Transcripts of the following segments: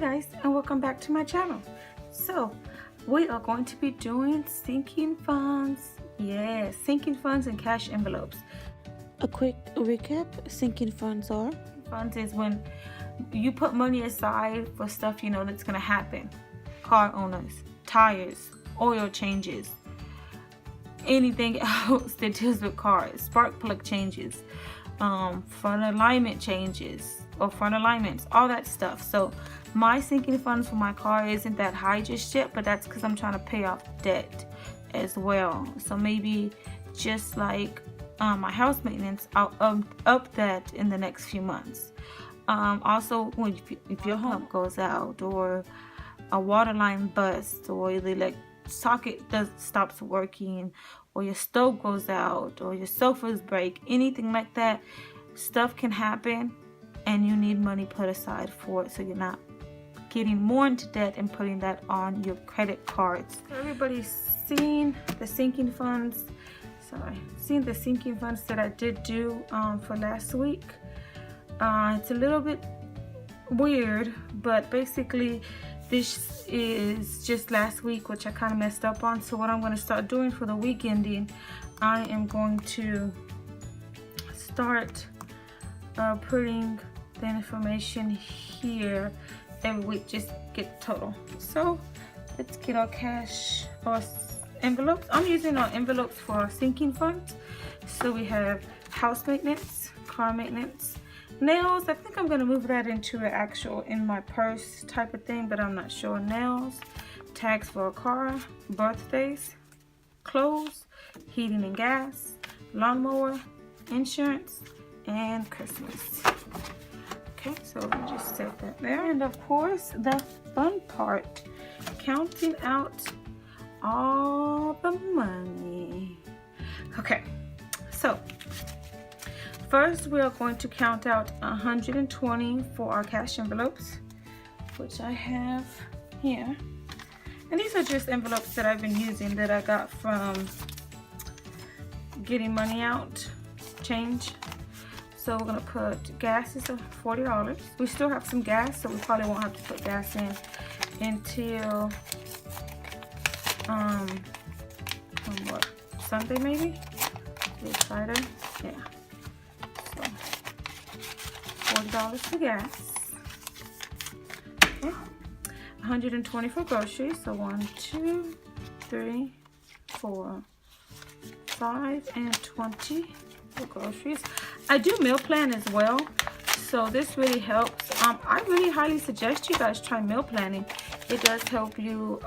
guys, and welcome back to my channel. So we are going to be doing sinking funds. Yes, sinking funds and cash envelopes. A quick recap: sinking funds are Funds is when you put money aside for stuff you know that's going to happen. Car owners, tires, oil changes, anything else that deals with cars, spark plug changes, front alignment changes or front alignments, all that stuff. So my sinking funds for my car isn't that high just yet, but that's because I'm trying to pay off debt as well. So maybe just like my house maintenance, I'll up that in the next few months. Also, if your pump goes out, or a water line busts, or the socket stops working, or your stove goes out, or your sofas break, anything like that, stuff can happen and you need money put aside for it, so you're not getting more into debt and putting that on your credit cards. Everybody's seen the sinking funds that I did do for last week. It's a little bit weird, but basically this is just last week, which I kind of messed up on. So what I'm going to start doing for the week ending, I am going to start putting the information here every week, just get the total. So let's get our cash or envelopes. I'm using our envelopes for our sinking funds. So we have house maintenance, car maintenance, nails. I think I'm going to move that into an actual in my purse type of thing, but I'm not sure. Nails, tags for a car, birthdays, clothes, heating and gas, lawnmower, insurance, and Christmas. Okay, so we'll just set that there. And of course, the fun part, counting out all the money. Okay, so first we are going to count out 120 for our cash envelopes, which I have here. And these are just envelopes that I've been using that I got from getting money out, change. So we're gonna put gas is $40. We still have some gas, so we probably won't have to put gas in until what, Sunday maybe? It's Friday, yeah. So $40 for gas. Okay. 120 for groceries. So 1, 2, 3, 4, 5, and 20 for groceries. I do meal plan as well, so this really helps. I really highly suggest you guys try meal planning. It does help you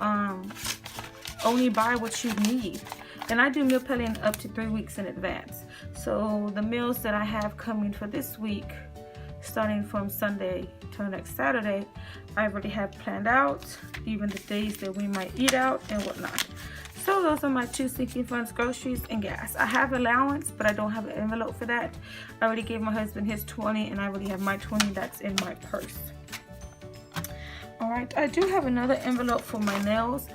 only buy what you need. And I do meal planning up to 3 weeks in advance. So the meals that I have coming for this week, starting from Sunday to next Saturday, I already have planned out, even the days that we might eat out and whatnot. So those are my two sinking funds, groceries and gas. I have allowance, but I don't have an envelope for that. I already gave my husband his 20, and I already have my 20 that's in my purse. All right, I do have another envelope for my nails.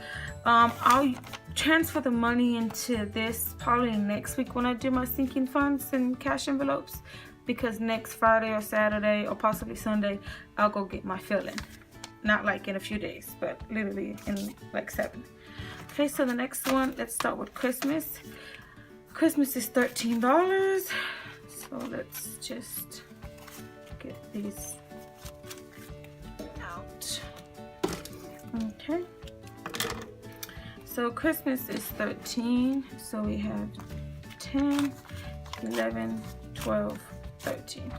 I'll transfer the money into this probably next week when I do my sinking funds and cash envelopes, because next Friday or Saturday or possibly Sunday, I'll go get my fill-in. Not like in a few days, but literally in like 7. Okay, so the next one, let's start with Christmas. Christmas is $13. So let's just get these out. Okay. So Christmas is 13. So we have 10, 11, 12, 13.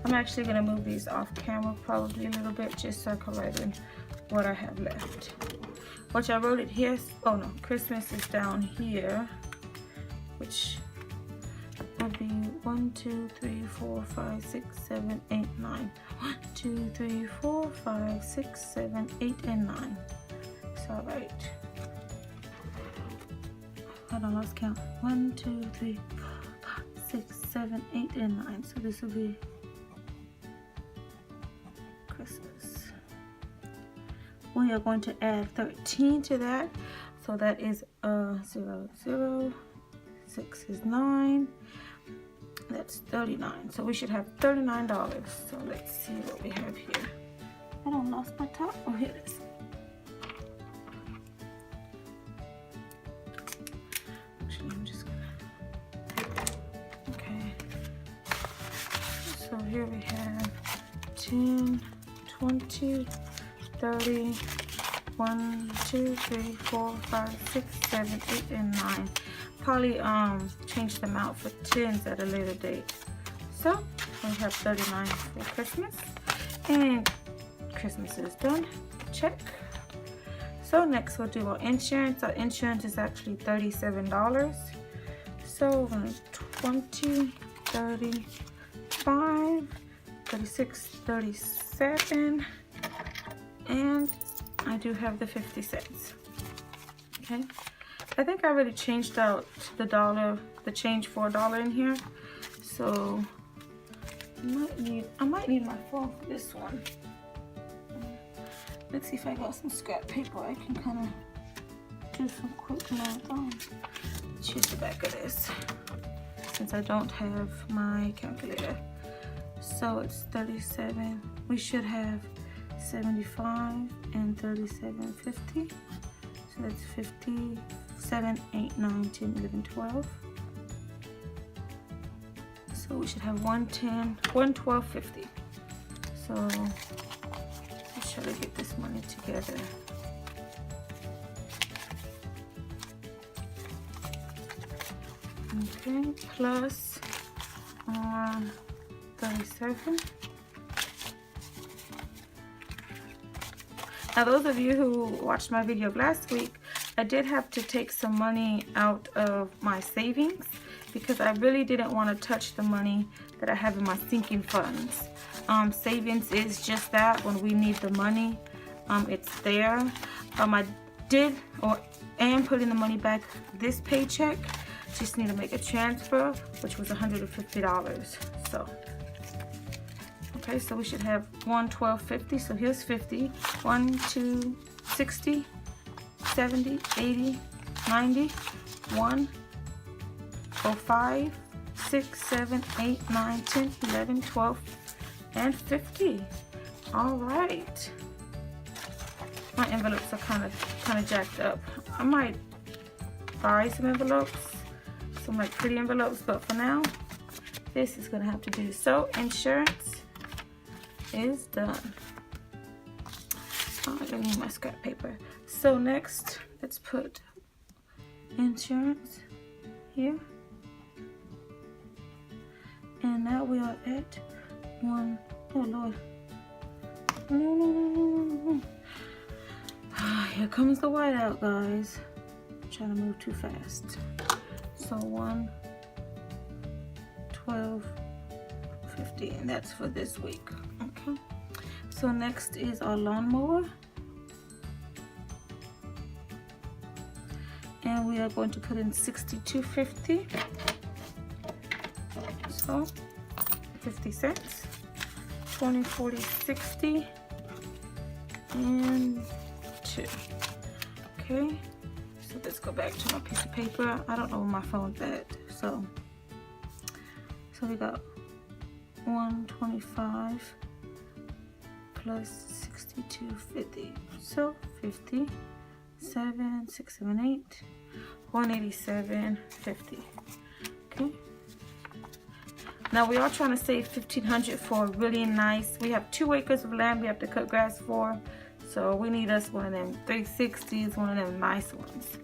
I'm actually going to move these off camera probably a little bit, just so I can write in what I have left. Which I wrote it here. Oh no, Christmas is down here, which would be 1, 2, 3, 4, 5, 6, 7, 8, 9. 1, 2, 3, 4, 5, 6, 7, 8, and 9. So I write. Hold on, let's count. 1, 2, 3, 4, 5, 6, 7, 8, and 9. So this will be Christmas. We are going to add 13 to that. So that is 0, 0, 6 is 9. That's 39. So we should have $39. So let's see what we have here. I don't lost my top. Oh, here it is. Actually, I'm just gonna. Okay. So here we have 10, 20, 30, 1, 2, 3, 4, 5, 6, 7, 8, and 9. Probably change them out for 10s at a later date. So we have 39 for Christmas, and Christmas is done. Check. So next we'll do our insurance. Our insurance is actually $37. So 20, 35, 36, 37, and I do have the 50 cents. Okay. I think I already changed out the change for $1 in here. So I might need my phone for this one. Let's see if I got some scrap paper. I can kind of do some quick notes on. Let's use the back of this since I don't have my calculator. So it's 37. We should have 75 and 37.50. So that's 57, 8, 9, 10, 11, 12. So we should have 110, 112.50. So let's try to get this money together. Okay, plus 37. Now those of you who watched my video of last week, I did have to take some money out of my savings because I really didn't want to touch the money that I have in my sinking funds. Savings is just that. When we need the money, it's there. I did or am putting the money back this paycheck. Just need to make a transfer, which was $150. So okay, so we should have 112.50. So here's 50. 1, 2, 60, 70, 80, 90, 1, 05, 6, 7, 8, 9, 10, 11, 12, and 50. All right. My envelopes are kind of jacked up. I might buy some envelopes, some like pretty envelopes, but for now, this is gonna have to do. So insurance is done. Oh, I don't need my scrap paper. So next, let's put insurance here. And now we are at 1. Oh Lord. No. Here comes the whiteout, guys. I'm trying to move too fast. So 1, 12, 50, and that's for this week. Okay. So next is our lawnmower. And we are going to put in $62.50. So 50 cents. 20, 40, 60, and 2. Okay. So let's go back to my piece of paper. I don't know where my phone's at. So we got 125 plus 62.50. So 50, 7, 6, 7, 8, 187.50. Okay. Now we are trying to save $1,500 for a really nice. We have 2 acres of land we have to cut grass for, so we need us one of them 360s, one of them nice ones.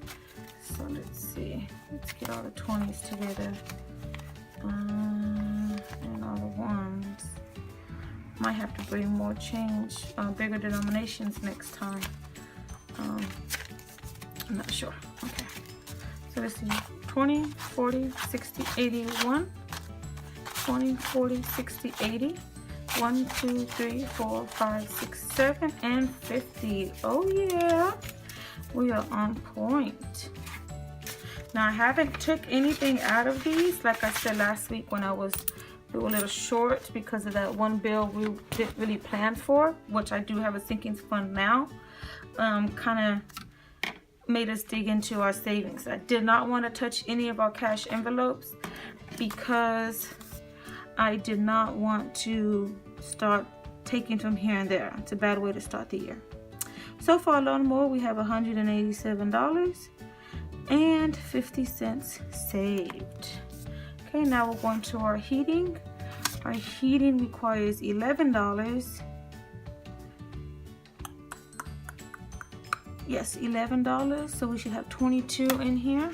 So let's see. Let's get all the 20s together and all the ones. Might have to bring more change, bigger denominations next time. I'm not sure. Okay. So let's see. 20, 40, 60, 80, 1. 20, 40, 60, 80, 1, 2, 3, 4, 5, 6, 7, and 50. Oh yeah, we are on point. Now I haven't took anything out of these. Like I said last week when we were a little short because of that one bill we didn't really plan for, which I do have a sinking fund now. Kind of made us dig into our savings. I did not want to touch any of our cash envelopes because I did not want to start taking from here and there. It's a bad way to start the year. So far, alone more, we have $187.50 saved. Okay, now we're going to our heating. Our heating requires $11. Yes, $11. So we should have 22 in here.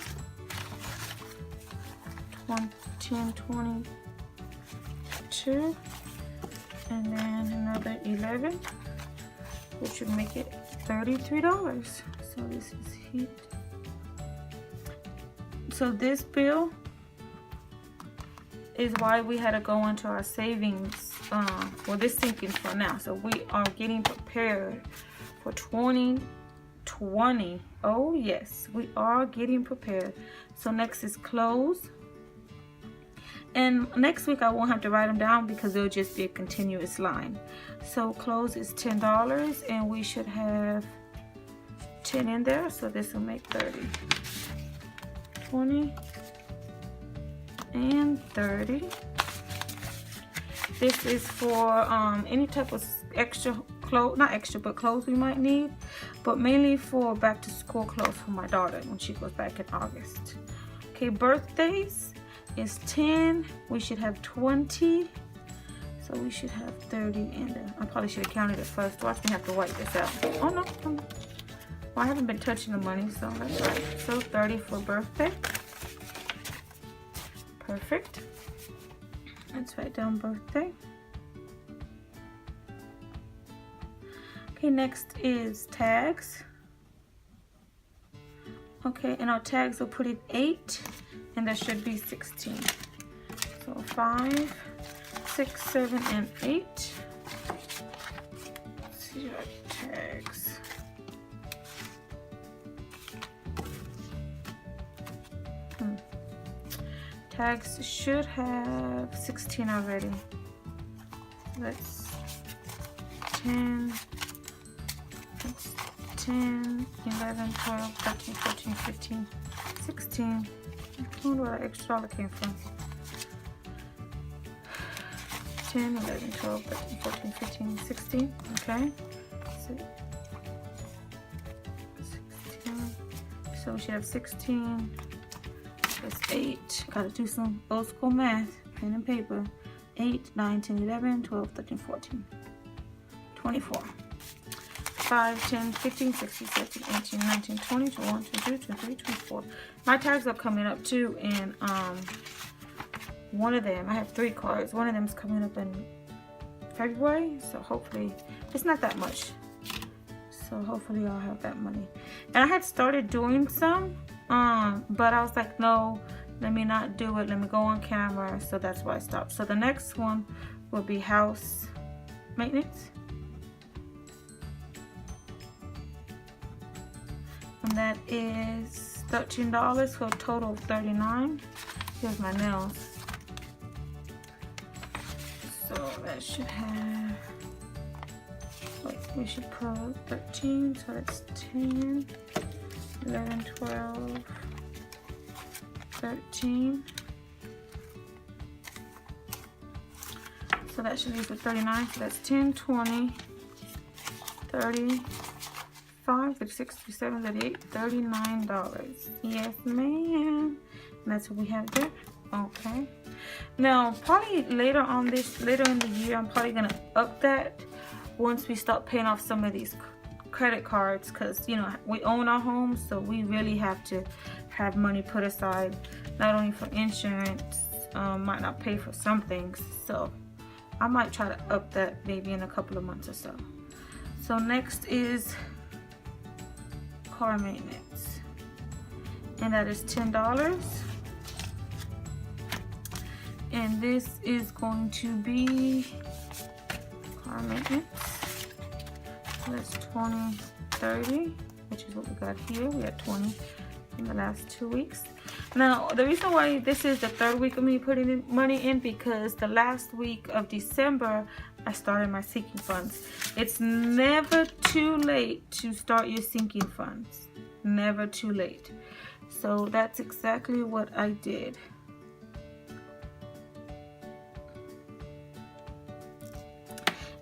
10, 22. And then another 11, which would make it $33. So this is heat. So this bill is why we had to go into our savings, well, this sinking fund now. So we are getting prepared for 2020. Oh yes, we are getting prepared. So next is clothes. And next week I won't have to write them down because it'll just be a continuous line. So clothes is $10 and we should have 10 in there. So this will make 30. 20 and 30. This is for any type of extra clothes, not extra, but clothes we might need. But mainly for back to school clothes for my daughter when she goes back in August. Okay, birthdays is 10. We should have 20. So we should have 30 in there. I probably should have counted it first. Watch me have to wipe this out. Oh no. Well, I haven't been touching the money, so that's right. So 30 for birthday. Perfect. Let's write down birthday. Okay, next is tags. Okay, and our tags will put it 8. And there should be 16. So 5, 6, 7, and 8. Let's see our tags. Tags should have 16 already. That's 10. That's 10, 11, 12, 13, 14, 15, 16. I wonder where that extra dollar came from. 10, 11, 12, 13, 14, 15, 16. Okay. 16. So we should have 16. That's 8. Gotta do some old school math. Pen and paper. 8, 9, 10, 11, 12, 13, 14. 24. 5, 10, 15, 16, 17, 18, 19, 20, 21, 22, 23, 24. My tags are coming up too, and one of them, I have 3 cards. One of them is coming up in February, so hopefully, it's not that much. So hopefully I'll have that money. And I had started doing some, but I was like, no, let me not do it. Let me go on camera. So that's why I stopped. So the next one will be house maintenance. And that is $13 for a total of $39. Here's my nails. So that should have, wait, we should put 13. So that's 10, 11, 12, 13. So that should leave with 39. So that's 10, 20, 30. 5, 36, 37, 38, $39. Yes, ma'am. That's what we have there. Okay. Now, probably later in the year, I'm probably gonna up that once we start paying off some of these credit cards, because you know we own our home, so we really have to have money put aside, not only for insurance, might not pay for some things. So I might try to up that maybe in a couple of months or so. So next is car maintenance, and that is $10. And this is going to be car maintenance. So that's 20, 30, which is what we got here. We had 20 in the last 2 weeks. Now, the reason why this is the 3rd week of me putting money in, because the last week of December, I started my sinking funds. It's never too late to start your sinking funds. Never too late. So that's exactly what I did.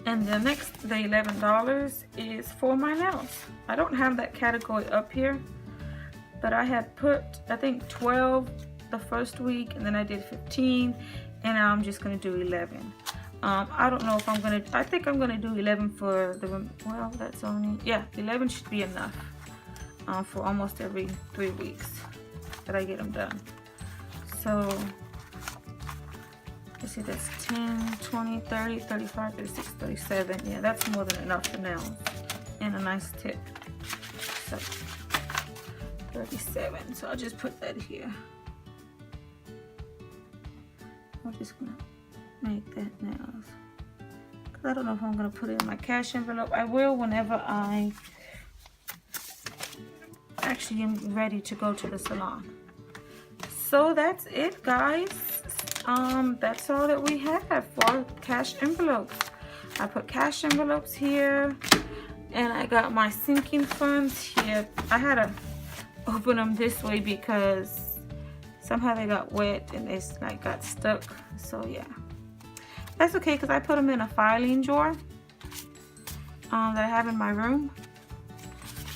And the next, the $11 is for my nails. I don't have that category up here, but I had put, I think 12 the first week, and then I did 15, and now I'm just gonna do 11. I don't know if I'm gonna, I think I'm gonna do 11 for the, well, that's only, yeah, 11 should be enough for almost every 3 weeks that I get them done. So, let's see, that's 10, 20, 30, 35, 36, 37. Yeah, that's more than enough for nails. And a nice tip. So, 37. So I'll just put that here. I'm just gonna make that nails. Cause I don't know if I'm gonna put it in my cash envelope. I will whenever I actually am ready to go to the salon. So that's it, guys. That's all that we have for cash envelopes. I put cash envelopes here, and I got my sinking funds here. I had to open them this way because somehow they got wet and they like got stuck. So yeah, that's okay because I put them in a filing drawer that I have in my room.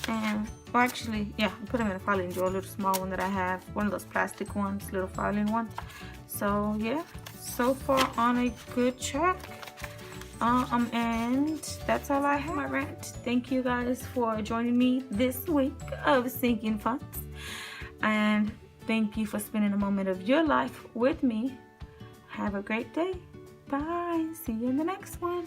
And well, actually, yeah, I put them in a filing drawer, a little small one that I have, one of those plastic ones, little filing ones. So yeah, so far on a good track. And that's all I have. My rant. Thank you guys for joining me this week of Sinking Funds, and thank you for spending a moment of your life with me. Have a great day. Bye. See you in the next one.